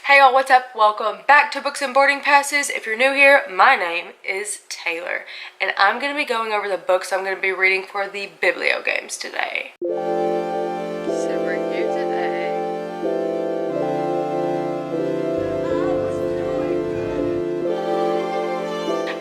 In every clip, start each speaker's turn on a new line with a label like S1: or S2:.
S1: Hey y'all, what's up? Welcome back to Books and Boarding Passes. If you're new here, my name is Taylor, and I'm going to be going over the books I'm going to be reading for the Biblio games today. Super cute today.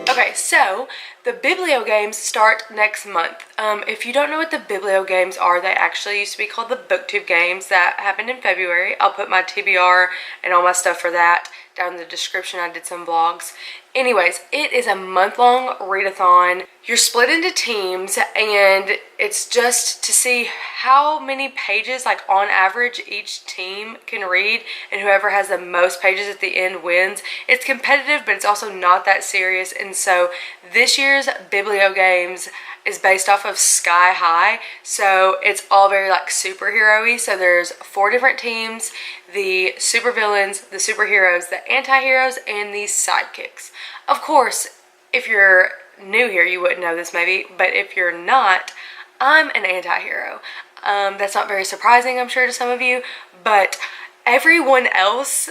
S1: Okay, so the Biblio games start next month. If you don't know what the Biblio games are, they actually used to be called the BookTube games. That happened in February. I'll put my TBR and all my stuff for that down in the description. I did some vlogs. Anyways, it is a month-long readathon. You're split into teams, and it's just to see how many pages, like on average, each team can read, and whoever has the most pages at the end wins. It's competitive, but it's also not that serious, and so this year's Biblio games is based off of Sky High, so it's all very like superhero-y. So there's 4 different teams: the supervillains, the superheroes, the anti-heroes, and the sidekicks. Of course, if you're new here, you wouldn't know this maybe, but if you're not, I'm an anti-hero. That's not very surprising, I'm sure, to some of you, but everyone else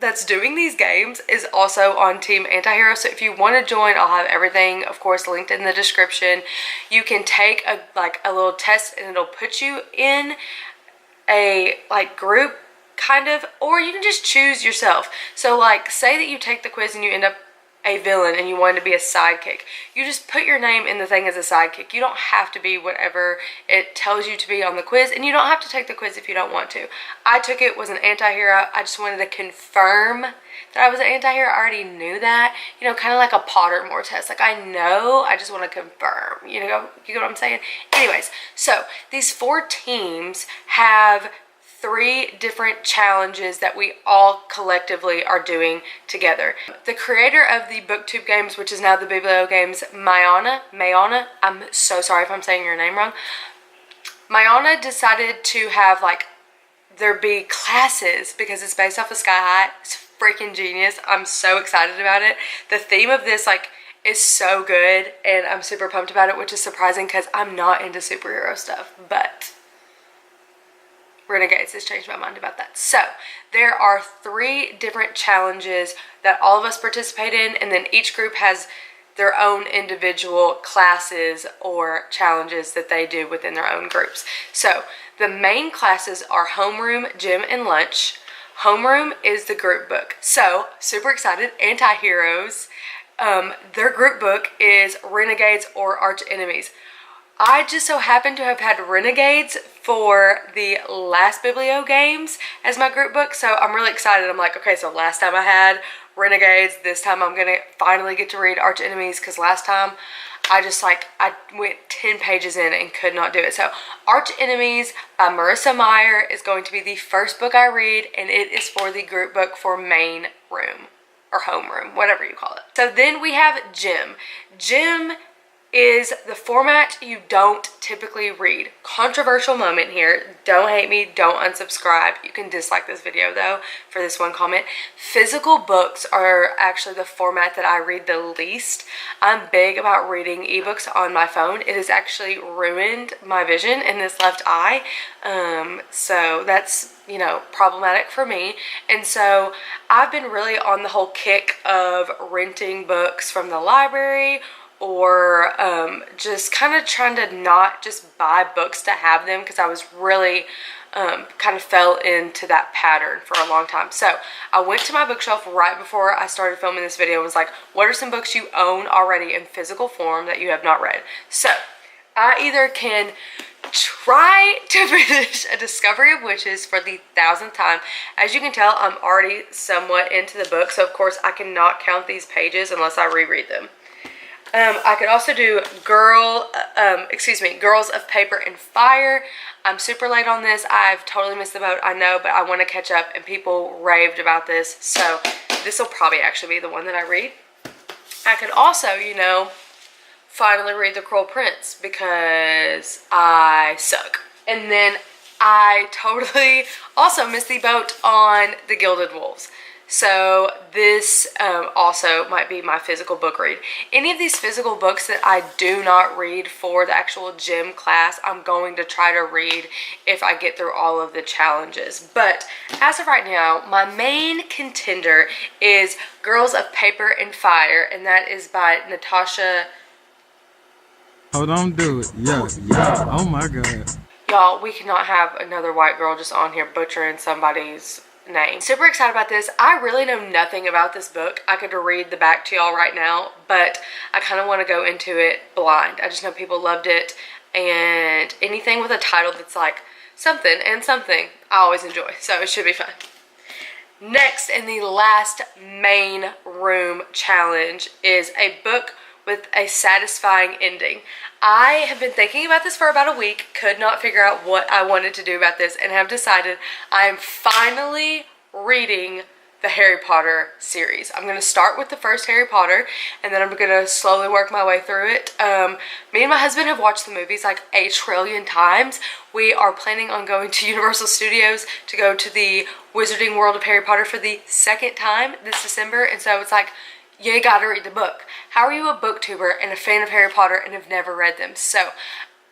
S1: that's doing these games is also on Team Antihero. So if you want to join, I'll have everything, of course, linked in the description. You can take a little test, and it'll put you in a group kind of, or you can just choose yourself. So like, say that you take the quiz and you end up a villain and you wanted to be a sidekick. You just put your name in the thing as a sidekick. You don't have to be whatever it tells you to be on the quiz, and you don't have to take the quiz if you don't want to. I took it, was an anti-hero. I just wanted to confirm that I was an anti-hero. I already knew that, you know, kind of like a Pottermore test. Like, I know, I just want to confirm, you know, you get what I'm saying? Anyways, so these 4 teams have 3 different challenges that we all collectively are doing together. The creator of the BookTube games, which is now the Biblio games, Mayana, I'm so sorry if I'm saying your name wrong. Mayana decided to have there be classes because it's based off of Sky High. It's freaking genius. I'm so excited about it. The theme of this is so good, and I'm super pumped about it, which is surprising because I'm not into superhero stuff, but Renegades has changed my mind about that. So there are 3 different challenges that all of us participate in, and then each group has their own individual classes or challenges that they do within their own groups. So the main classes are homeroom, gym, and lunch. Homeroom is the group book. So super excited. Anti-heroes, their group book is Renegades or Arch Enemies. I just so happen to have had Renegades for the last Biblio games as my group book, so I'm really excited. I'm like, okay, so last time I had Renegades, this time I'm gonna finally get to read Arch Enemies, because last time I went 10 pages in and could not do it. So Arch Enemies by Marissa Meyer is going to be the first book I read, and it is for the group book for main room or homeroom, whatever you call it. So then we have Gym. Gym is the format you don't typically read. Controversial moment here. Don't hate me, don't unsubscribe. You can dislike this video though for this one comment. Physical books are actually the format that I read the least. I'm big about reading ebooks on my phone. It has actually ruined my vision in this left eye. So that's, you know, problematic for me. And so I've been really on the whole kick of renting books from the library, or just kind of trying to not just buy books to have them, because I was really kind of fell into that pattern for a long time. So I went to my bookshelf right before I started filming this video and was like, what are some books you own already in physical form that you have not read? So I either can try to finish A Discovery of Witches for the 1000th time. As you can tell, I'm already somewhat into the book, so of course I cannot count these pages unless I reread them. I could also do Girls of Paper and Fire. I'm super late on this. I've totally missed the boat, I know, but I want to catch up, and people raved about this, so this will probably actually be the one that I read. I could also, you know, finally read The Cruel Prince, because I suck. And then I totally also missed the boat on The Gilded Wolves. So this also might be my physical book read. Any of these physical books that I do not read for the actual gym class, I'm going to try to read if I get through all of the challenges. But as of right now, my main contender is Girls of Paper and Fire, and that is by Natasha.
S2: Hold on, do it. Yeah, yeah. Oh my God.
S1: Y'all, we cannot have another white girl just on here butchering somebody's name. Super excited about this. I really know nothing about this book. I could read the back to y'all right now, but I kind of want to go into it blind. I just know people loved it, and anything with a title that's like something and something, I always enjoy, so it should be fun. Next, in the last main room challenge, is a book with a satisfying ending. I have been thinking about this for about a week, could not figure out what I wanted to do about this, and have decided I am finally reading the Harry Potter series. I'm going to start with the first Harry Potter, and then I'm going to slowly work my way through it. Me and my husband have watched the movies like a trillion times. We are planning on going to Universal Studios to go to the Wizarding World of Harry Potter for the second time this December, and so it's like, you gotta read the book. How are you a booktuber and a fan of Harry Potter and have never read them? So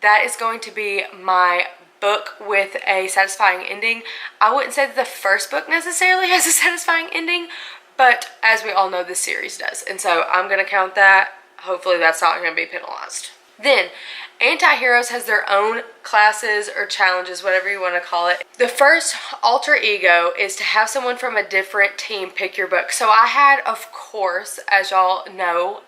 S1: that is going to be my book with a satisfying ending. I wouldn't say that the first book necessarily has a satisfying ending, but as we all know, this series does. And so I'm gonna count that. Hopefully that's not gonna be penalized. Then, Anti-Heroes has their own classes or challenges, whatever you want to call it. The first alter ego is to have someone from a different team pick your book. So I had, of course, as y'all know,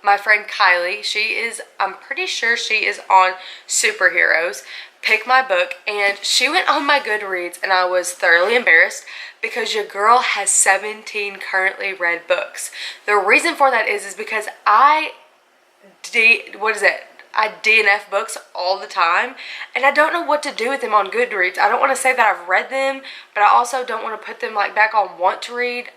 S1: my friend Kylie, I'm pretty sure she is on superheroes, pick my book, and she went on my Goodreads, and I was thoroughly embarrassed because your girl has 17 currently read books. The reason for that is because I DNF books all the time, and I don't know what to do with them on Goodreads. I don't want to say that I've read them, but I also don't want to put them like back on want to read.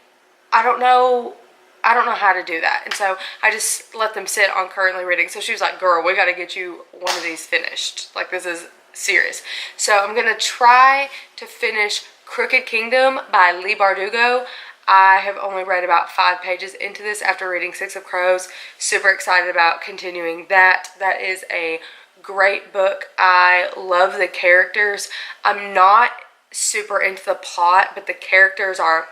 S1: I don't know how to do that, and so I just let them sit on currently reading. So she was like, girl, we got to get you one of these finished. Like, this is serious. So I'm gonna try to finish Crooked Kingdom by Leigh Bardugo. I have only read about 5 pages into this after reading Six of Crows. Super excited about continuing that. That is a great book. I love the characters. I'm not super into the plot, but the characters are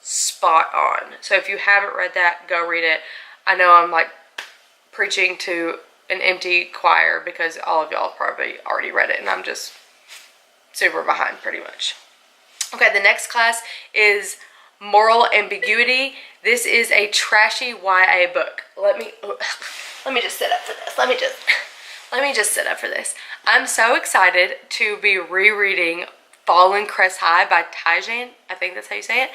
S1: spot on. So if you haven't read that, go read it. I know I'm like preaching to an empty choir because all of y'all probably already read it, and I'm just super behind pretty much. Okay, the next class is Moral Ambiguity. This is a trashy YA book. Let me just sit up for this. Let me just sit up for this. I'm so excited to be rereading Fallen Crest High by Taijan. I think that's how you say it.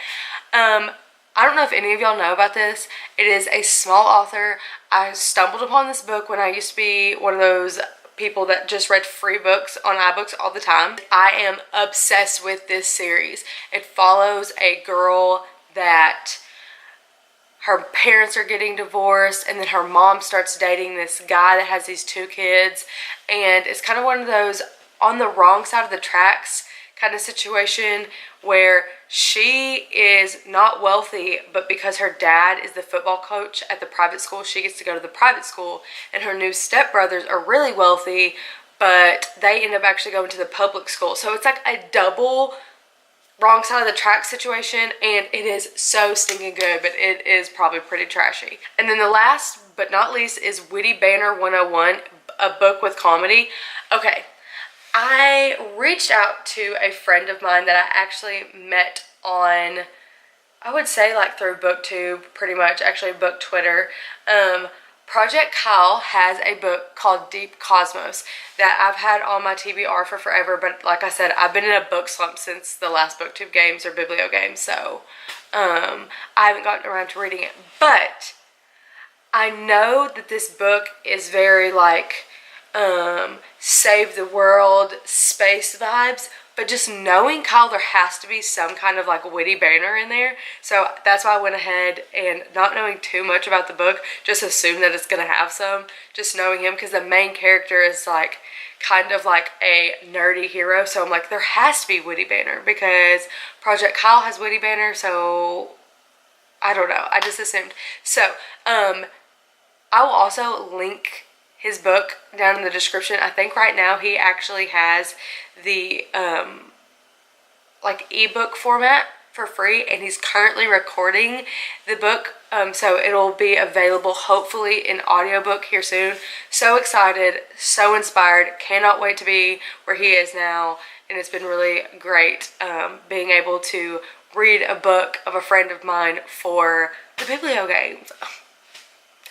S1: I don't know if any of y'all know about this. It is a small author. I stumbled upon this book when I used to be one of those people that just read free books on iBooks all the time. I am obsessed with this series. It follows a girl that her parents are getting divorced, and then her mom starts dating this guy that has these 2 kids, and it's kind of one of those on the wrong side of the tracks kind of situation where she is not wealthy, but because her dad is the football coach at the private school, she gets to go to the private school, and her new stepbrothers are really wealthy, but they end up actually going to the public school. So it's like a double wrong side of the track situation, and it is so stinking good, but it is probably pretty trashy. And then the last but not least is Witty Banter 101, a book with comedy. Okay, I reached out to a friend of mine that I actually met on, I would say like through BookTube, pretty much, actually Book Twitter. Project Kyle has a book called Deep Cosmos that I've had on my TBR for forever, but like I said, I've been in a book slump since the last BookTube games or Biblio games, so I haven't gotten around to reading it. But I know that this book is very like save the world space vibes, but just knowing Kyle, there has to be some kind of like witty banter in there. So that's why I went ahead, and not knowing too much about the book, just assume that it's gonna have some, just knowing him, because the main character is like kind of like a nerdy hero. So I'm like, there has to be witty banter because Project Kyle has witty banter, so I don't know. I just assumed. So, I will also link his book down in the description. I think right now he actually has the like ebook format for free, and he's currently recording the book, so it'll be available hopefully in audiobook here soon. So excited, so inspired, cannot wait to be where he is now, and it's been really great being able to read a book of a friend of mine for the Biblio games.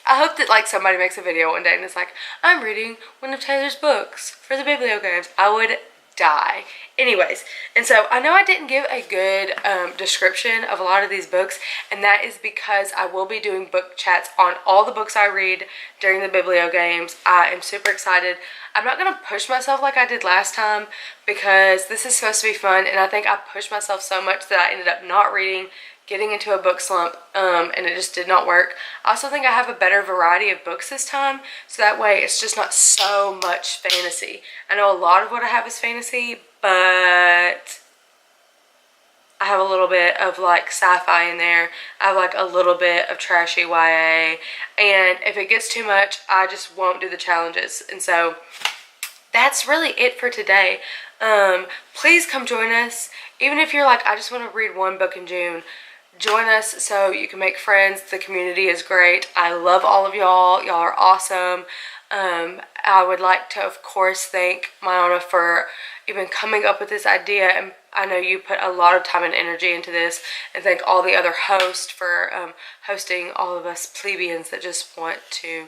S1: I hope that like somebody makes a video one day and it's like, I'm reading one of Taylor's books for the Biblio games. I would die. Anyways, and so I know I didn't give a good description of a lot of these books, and that is because I will be doing book chats on all the books I read during the Biblio games. I am super excited. I'm not going to push myself like I did last time because this is supposed to be fun, and I think I pushed myself so much that I ended up not reading, getting into a book slump, and it just did not work. I also think I have a better variety of books this time, so that way it's just not so much fantasy. I know a lot of what I have is fantasy, but I have a little bit of like sci-fi in there. I have like a little bit of trashy YA, and if it gets too much, I just won't do the challenges. And so that's really it for today. Please come join us. Even if you're like, I just want to read one book in June, join us so you can make friends. The community is great. I love all of y'all. Y'all are awesome. I would like to, of course, thank Mayana for even coming up with this idea, and I know you put a lot of time and energy into this, and thank all the other hosts for hosting all of us plebeians that just want to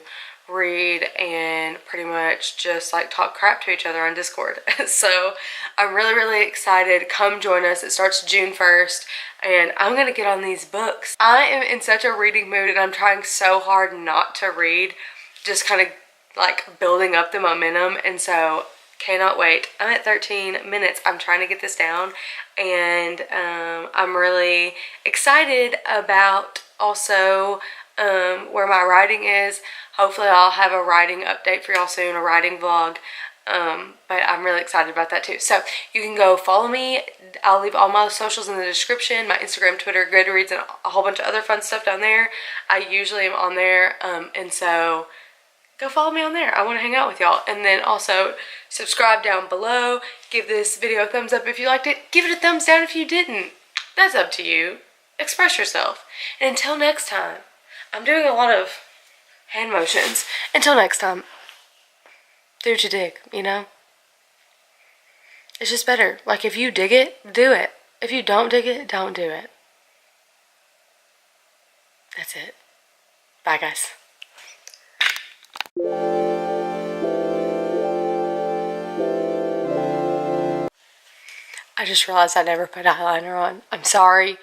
S1: read and pretty much just like talk crap to each other on Discord. So I'm really excited. Come join us. It starts June 1st, and I'm gonna get on these books. I am in such a reading mood, and I'm trying so hard not to read, just kind of like building up the momentum, and so cannot wait. I'm at 13 minutes. I'm trying to get this down, and I'm really excited about also where my writing is. Hopefully I'll have a writing update for y'all soon, a writing vlog, but I'm really excited about that too. So you can go follow me. I'll leave all my socials in the description, my Instagram, Twitter, Goodreads, and a whole bunch of other fun stuff down there. I usually am on there, and so go follow me on there. I want to hang out with y'all. And then also subscribe down below. Give this video a thumbs up if you liked it. Give it a thumbs down if you didn't. That's up to you. Express yourself. And until next time, I'm doing a lot of hand motions. Until next time, do what you dig, you know? It's just better. Like, if you dig it, do it. If you don't dig it, don't do it. That's it. Bye, guys. I just realized I never put eyeliner on. I'm sorry.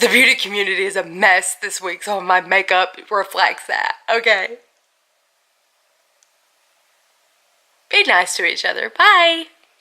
S1: The beauty community is a mess this week, so my makeup reflects that. Okay. Be nice to each other. Bye.